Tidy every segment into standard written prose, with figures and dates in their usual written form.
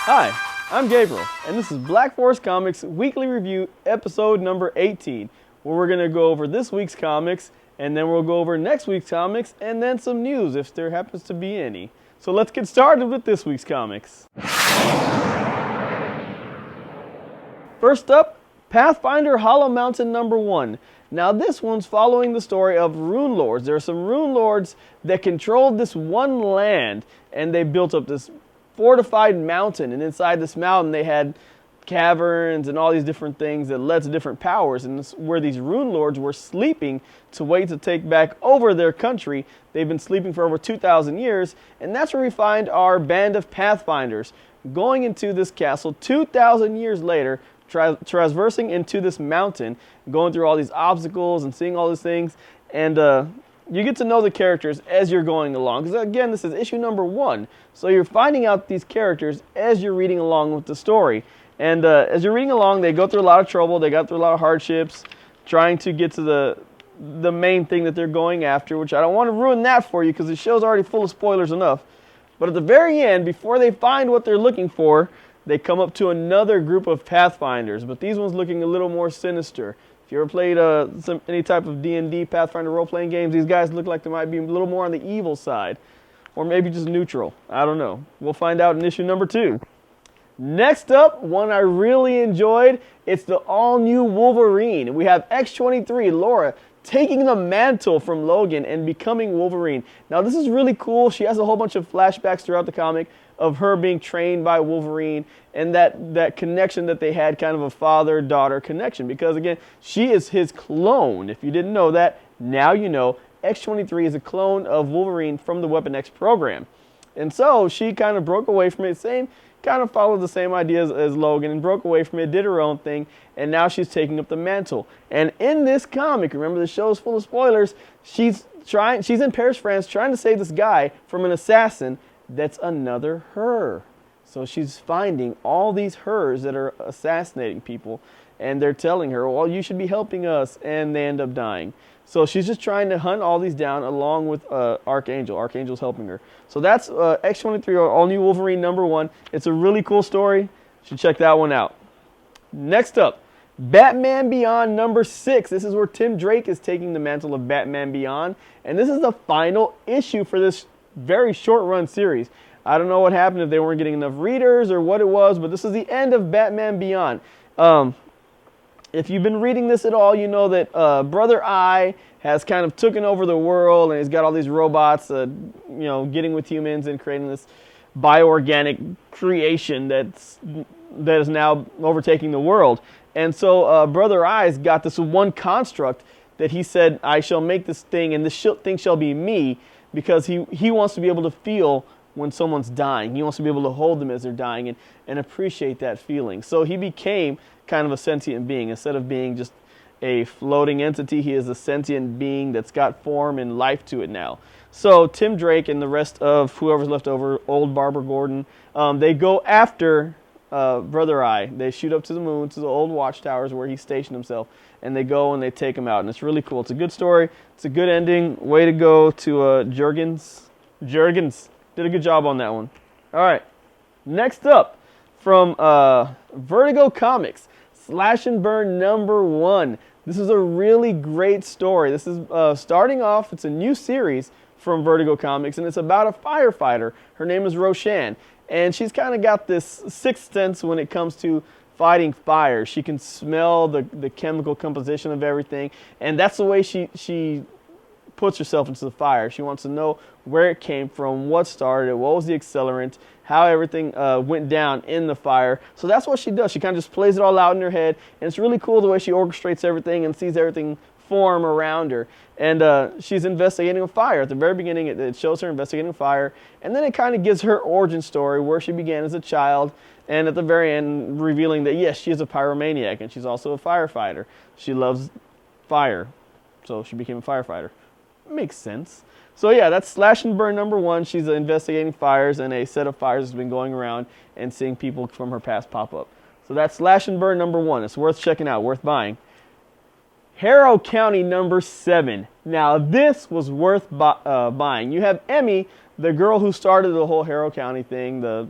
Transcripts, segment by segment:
Hi, I'm Gabriel, and this is Black Forest Comics Weekly Review, episode number 18, where we're going to go over this week's comics, and then we'll go over next week's comics, and then some news, if there happens to be any. So let's get started with this week's comics. First up, Pathfinder Hollow Mountain number 1. Now this one's following the story of Rune Lords. There are some Rune Lords that controlled this one land, and they built up this fortified mountain, and inside this mountain they had caverns and all these different things that led to different powers, and this, where these Rune Lords were sleeping to wait to take back over their country. They've been sleeping for over 2,000 years, and that's where we find our band of Pathfinders going into this castle 2,000 years later, traversing into this mountain, going through all these obstacles and seeing all these things, and you get to know the characters as you're going along. Because again, this is issue number 1, so you're finding out these characters as you're reading along with the story. And as you're reading along, they go through a lot of trouble, they got through a lot of hardships, trying to get to the main thing that they're going after, which I don't want to ruin that for you because the show's already full of spoilers enough. But at the very end, before they find what they're looking for, they come up to another group of Pathfinders, but these ones looking a little more sinister. If you ever played any type of D&D Pathfinder role-playing games, these guys look like they might be a little more on the evil side. Or maybe just neutral. I don't know. We'll find out in issue number 2. Next up, one I really enjoyed, it's the all-new Wolverine. We have X-23, Laura, taking the mantle from Logan and becoming Wolverine. Now this is really cool. She has a whole bunch of flashbacks throughout the comic of her being trained by Wolverine, and that connection that they had, kind of a father-daughter connection, because again, she is his clone. If you didn't know that, now you know. X-23 is a clone of Wolverine from the Weapon X program. And so she kind of broke away from it, kind of followed the same ideas as Logan, and broke away from it, did her own thing, and now she's taking up the mantle. And in this comic, remember the show is full of spoilers, she's in Paris, France, trying to save this guy from an assassin that's another her. So she's finding all these hers that are assassinating people, and they're telling her, well, you should be helping us, and they end up dying. So she's just trying to hunt all these down along with Archangel. Archangel's helping her. So that's X-23, All New Wolverine number 1. It's a really cool story. You should check that one out. Next up, Batman Beyond number 6. This is where Tim Drake is taking the mantle of Batman Beyond, and this is the final issue for this very short run series. I don't know what happened, if they weren't getting enough readers or what it was, but this is the end of Batman Beyond. If you've been reading this at all, you know that Brother Eye has kind of taken over the world, and he's got all these robots, getting with humans and creating this bioorganic creation that is now overtaking the world. And so Brother Eye's got this one construct that he said, I shall make this thing, and this thing shall be me, because he wants to be able to feel when someone's dying. He wants to be able to hold them as they're dying and appreciate that feeling. So he became kind of a sentient being. Instead of being just a floating entity, he is a sentient being that's got form and life to it now. So Tim Drake and the rest of whoever's left over, old Barbara Gordon, they go after Brother Eye. They shoot up to the moon, to the old watchtowers where he stationed himself, and they go and they take him out. And it's really cool. It's a good story. It's a good ending. Way to go to Jurgens. Did a good job on that one. All right. Next up, from Vertigo Comics, Slash and Burn number 1. This is a really great story. This is starting off, it's a new series from Vertigo Comics, and it's about a firefighter. Her name is Roshan, and she's kind of got this sixth sense when it comes to fighting fire. She can smell the chemical composition of everything, and that's the way she puts herself into the fire. She wants to know where it came from, what started it, what was the accelerant, how everything went down in the fire. So that's what she does. She kind of just plays it all out in her head, and it's really cool the way she orchestrates everything and sees everything form around her. And she's investigating a fire. At the very beginning, it shows her investigating a fire, and then it kind of gives her origin story, where she began as a child, and at the very end, revealing that, yes, she is a pyromaniac, and she's also a firefighter. She loves fire, so she became a firefighter. Makes sense. So yeah, that's Slash and Burn number 1. She's investigating fires, and a set of fires has been going around and seeing people from her past pop up. So that's Slash and Burn number 1. It's worth checking out, worth buying. Harrow County number 7. Now this was worth buying. You have Emmy, the girl who started the whole Harrow County thing, the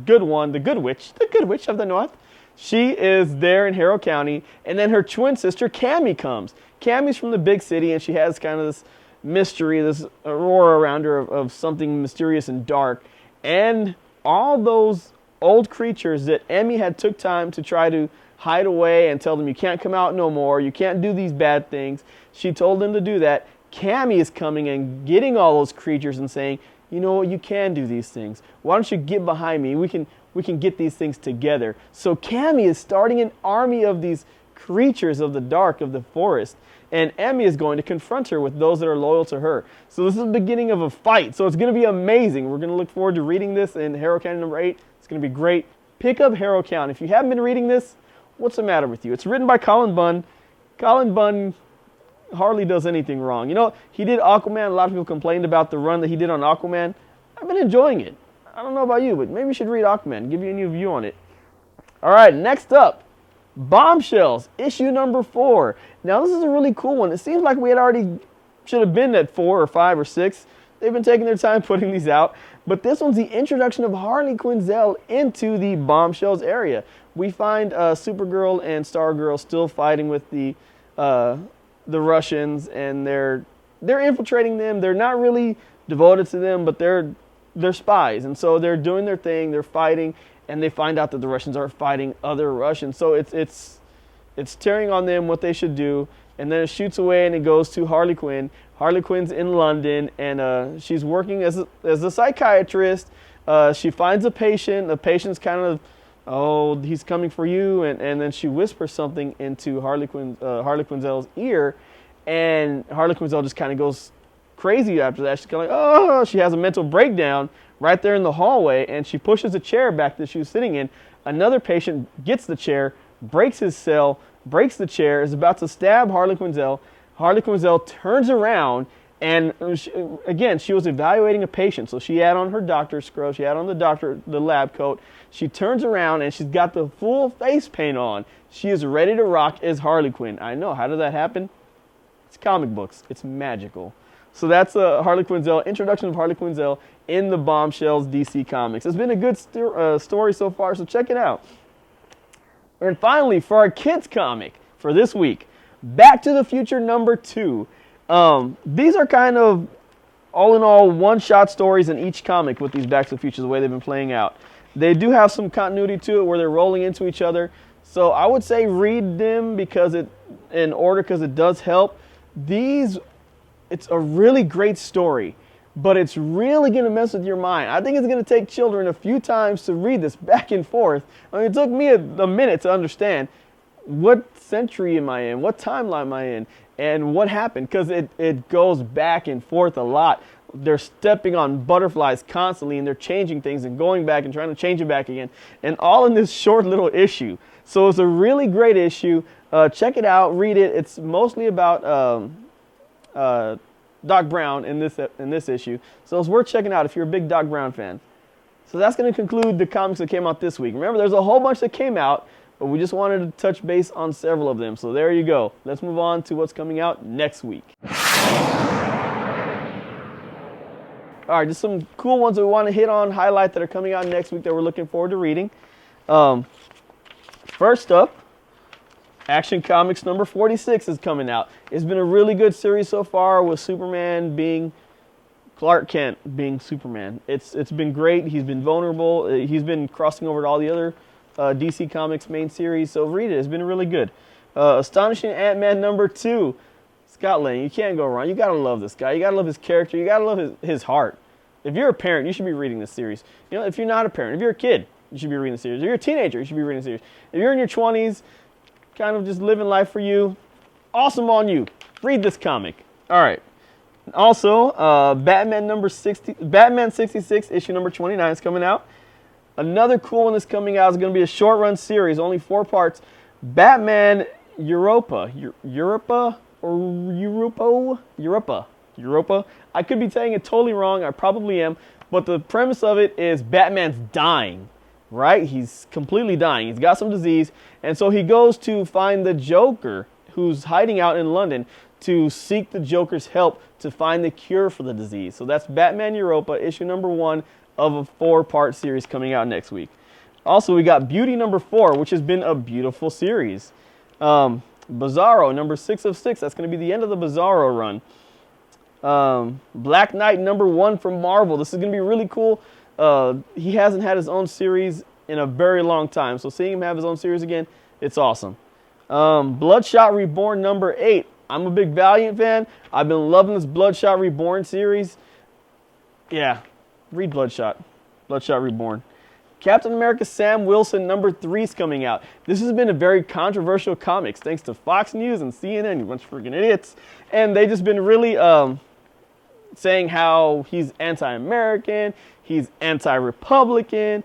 good one, the good witch of the north. She is there in Harrow County, and then her twin sister Cammy comes. Cammy's from the big city, and she has kind of this mystery, this aurora around her of something mysterious and dark. And all those old creatures that Emmy had took time to try to hide away and tell them, you can't come out no more, you can't do these bad things. She told them to do that. Cammy is coming and getting all those creatures and saying, you know what, you can do these things. Why don't you get behind me? We can get these things together. So Cammy is starting an army of these creatures of the dark, of the forest. And Emmy is going to confront her with those that are loyal to her. So this is the beginning of a fight. So it's going to be amazing. We're going to look forward to reading this in Harrow County number 8. It's going to be great. Pick up Harrow County. If you haven't been reading this, what's the matter with you? It's written by Colin Bunn. Colin Bunn hardly does anything wrong. You know, he did Aquaman. A lot of people complained about the run that he did on Aquaman. I've been enjoying it. I don't know about you, but maybe you should read Aquaman, give you a new view on it. All right, next up, Bombshells, issue number 4. Now, this is a really cool one. It seems like we had already should have been at 4 or 5 or 6. They've been taking their time putting these out. But this one's the introduction of Harley Quinzel into the Bombshells area. We find Supergirl and Stargirl still fighting with the Russians, and they're infiltrating them. They're not really devoted to them, but they're spies, and so they're doing their thing. They're fighting, and they find out that the Russians are fighting other Russians. So it's tearing on them what they should do, and then it shoots away, and it goes to Harley Quinn. Harley Quinn's in London, and she's working as a psychiatrist. She finds a patient. The patient's kind of, oh, he's coming for you, and then she whispers something into Harley Quinzel's ear, and Harley Quinzel just kind of goes crazy after that. She's kind of like, oh, she has a mental breakdown right there in the hallway, and she pushes a chair back that she was sitting in. Another patient gets the chair, breaks his cell, breaks the chair, is about to stab Harley Quinzel. Harley Quinzel turns around, and again, she was evaluating a patient, so she had on her doctor's scrub, she had on the lab coat. She turns around, and she's got the full face paint on. She is ready to rock as Harley Quinn. I know, how did that happen? It's comic books. It's magical. So that's Harley Quinzel, introduction of Harley Quinzel in the Bombshells DC Comics. It's been a good story so far, so check it out. And finally, for our kids comic for this week, Back to the Future number 2. These are kind of, all in all, one-shot stories in each comic with these Back to the Future, the way they've been playing out. They do have some continuity to it where they're rolling into each other. So I would say read them in order because it does help. It's a really great story, but it's really going to mess with your mind. I think it's going to take children a few times to read this back and forth. I mean, it took me a minute to understand what century am I in, what timeline am I in, and what happened, because it goes back and forth a lot. They're stepping on butterflies constantly, and they're changing things and going back and trying to change it back again, and all in this short little issue. So it's a really great issue. Check it out, read it. It's mostly about Doc Brown in this issue, so it's worth checking out if you're a big Doc Brown fan. So that's going to conclude the comics that came out this week. Remember, there's a whole bunch that came out, but we just wanted to touch base on several of them. So there you go. Let's move on to what's coming out next week. All right, just some cool ones that we want to hit on, highlight that are coming out next week that we're looking forward to reading. First up, Action Comics number 46 is coming out. It's been a really good series so far with Superman being Clark Kent being Superman. It's been great. He's been vulnerable. He's been crossing over to all the other DC Comics main series, so read it. It's been really good. Astonishing Ant-Man number 2. Scott Lang, you can't go wrong. You gotta love this guy. You gotta love his character. You gotta love his heart. If you're a parent, you should be reading this series. You know, if you're not a parent, if you're a kid, you should be reading the series. If you're a teenager, you should be reading the series. If you're in your 20s, kind of just living life for you, awesome on you. Read this comic. All right. Also, Batman 66, issue number 29 is coming out. Another cool one that's coming out is going to be a short-run series, only 4 parts. Batman Europa. I could be saying it totally wrong. I probably am. But the premise of it is Batman's dying, right? He's completely dying. He's got some disease. And so he goes to find the Joker, who's hiding out in London to seek the Joker's help to find the cure for the disease. So that's Batman Europa, issue number 1 of a 4-part series coming out next week. Also, we got Beauty number 4, which has been a beautiful series. Bizarro number 6 of 6. That's going to be the end of the Bizarro run. Black Knight number 1 from Marvel. This is going to be really cool. He hasn't had his own series in a very long time, so seeing him have his own series again, it's awesome. Bloodshot Reborn number 8. I'm a big Valiant fan. I've been loving this Bloodshot Reborn series. Yeah, read Bloodshot. Bloodshot Reborn. Captain America Sam Wilson number 3 is coming out. This has been a very controversial comics, thanks to Fox News and CNN, you bunch of freaking idiots. And they just been really saying how he's anti-American, he's anti-Republican.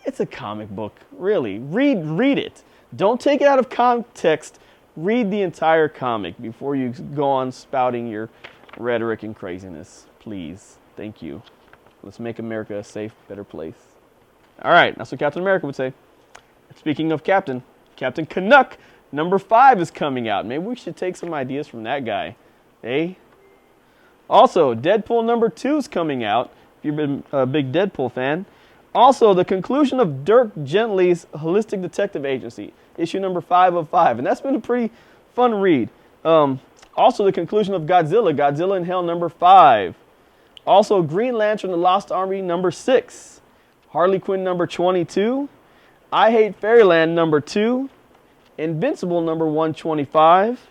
It's a comic book, really. Read it. Don't take it out of context. Read the entire comic before you go on spouting your rhetoric and craziness. Please. Thank you. Let's make America a safe, better place. All right, that's what Captain America would say. Speaking of Captain Canuck number 5 is coming out. Maybe we should take some ideas from that guy. Eh? Also, Deadpool number 2 is coming out, if you've been a big Deadpool fan. Also, the conclusion of Dirk Gently's Holistic Detective Agency, issue number 5 of 5. And that's been a pretty fun read. Also, the conclusion of Godzilla in Hell number 5. Also, Green Lantern, The Lost Army number 6. Harley Quinn number 22. I Hate Fairyland number 2. Invincible number 125.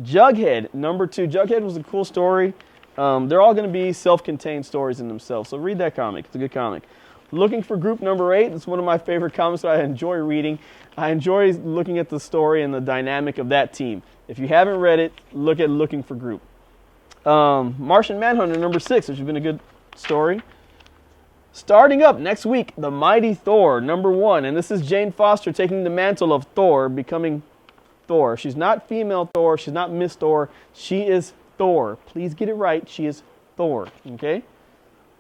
Jughead number 2. Jughead was a cool story. They're all going to be self-contained stories in themselves, so read that comic. It's a good comic. Looking for Group number 8. It's one of my favorite comics that I enjoy reading. I enjoy looking at the story and the dynamic of that team. If you haven't read it, look at Looking for Group. Martian Manhunter number 6, which has been a good story. Starting up next week, The Mighty Thor number 1. And this is Jane Foster taking the mantle of Thor, becoming Thor. She's not female Thor. She's not Miss Thor. She is Thor. Please get it right. She is Thor. Okay?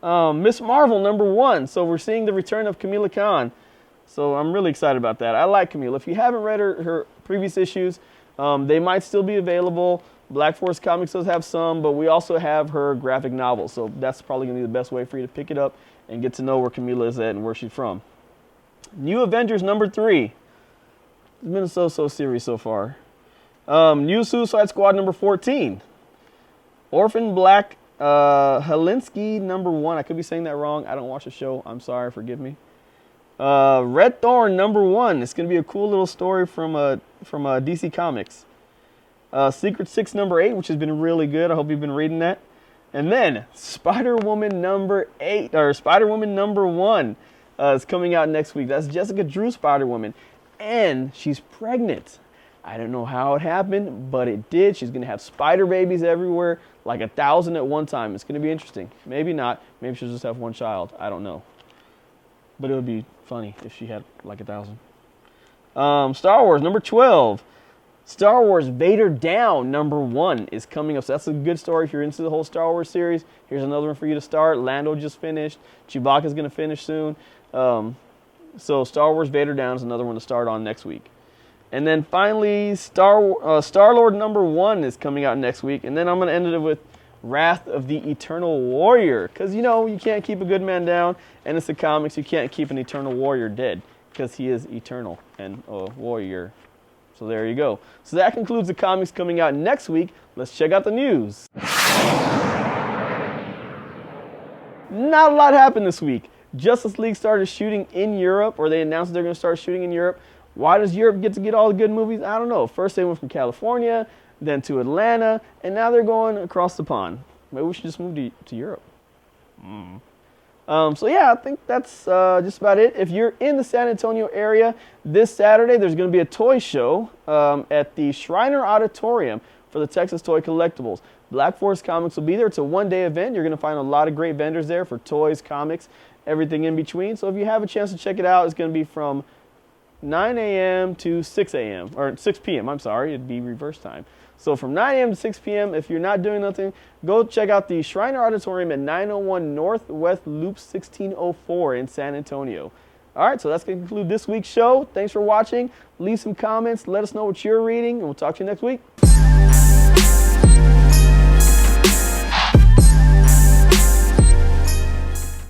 Miss Marvel number 1. So we're seeing the return of Kamala Khan. So I'm really excited about that. I like Kamala. If you haven't read her previous issues, they might still be available. Black Force Comics does have some, but we also have her graphic novels. So that's probably going to be the best way for you to pick it up and get to know where Kamala is at and where she's from. New Avengers number 3. It's been a so-so series so far. New Suicide Squad number 14. Orphan Black Helensky number 1. I could be saying that wrong. I don't watch the show. I'm sorry. Forgive me. Red Thorn number 1. It's going to be a cool little story from DC Comics. Secret 6 number 8, which has been really good. I hope you've been reading that. And then Spider-Woman number 8, or Spider-Woman number 1 is coming out next week. That's Jessica Drew Spider-Woman. And she's pregnant. I don't know how it happened, but it did. She's going to have spider babies everywhere, like 1,000 at one time. It's going to be interesting. Maybe not. Maybe she'll just have one child. I don't know. But it would be funny if she had like 1,000. Star Wars number 12. Star Wars Vader Down number 1 is coming up. So that's a good story if you're into the whole Star Wars series. Here's another one for you to start. Lando just finished. Chewbacca's going to finish soon. So Star Wars Vader Down is another one to start on next week. And then finally, Star-Lord number 1 is coming out next week. And then I'm going to end it with Wrath of the Eternal Warrior. Because, you know, you can't keep a good man down. And it's the comics. You can't keep an Eternal Warrior dead. Because he is eternal and a warrior. So there you go. So that concludes the comics coming out next week. Let's check out the news. Not a lot happened this week. Justice League started shooting in Europe, or they announced they're going to start shooting in Europe. Why does Europe get all the good movies? I don't know. First they went from California, then to Atlanta, and now they're going across the pond. Maybe we should just move to Europe. So yeah, I think that's just about it. If you're in the San Antonio area, this Saturday there's going to be a toy show at the Shriner Auditorium for the Texas Toy Collectibles. Black Forest Comics will be there. It's a one-day event. You're going to find a lot of great vendors there for toys, comics, everything in between. So if you have a chance to check it out, it's going to be from 9 a.m. to 6 a.m. or 6 p.m. I'm sorry, it'd be reverse time. So from 9 a.m. to 6 p.m., if you're not doing nothing, go check out the Shriner Auditorium at 901 Northwest Loop 1604 in San Antonio. All right, so that's going to conclude this week's show. Thanks for watching. Leave some comments. Let us know what you're reading, and we'll talk to you next week.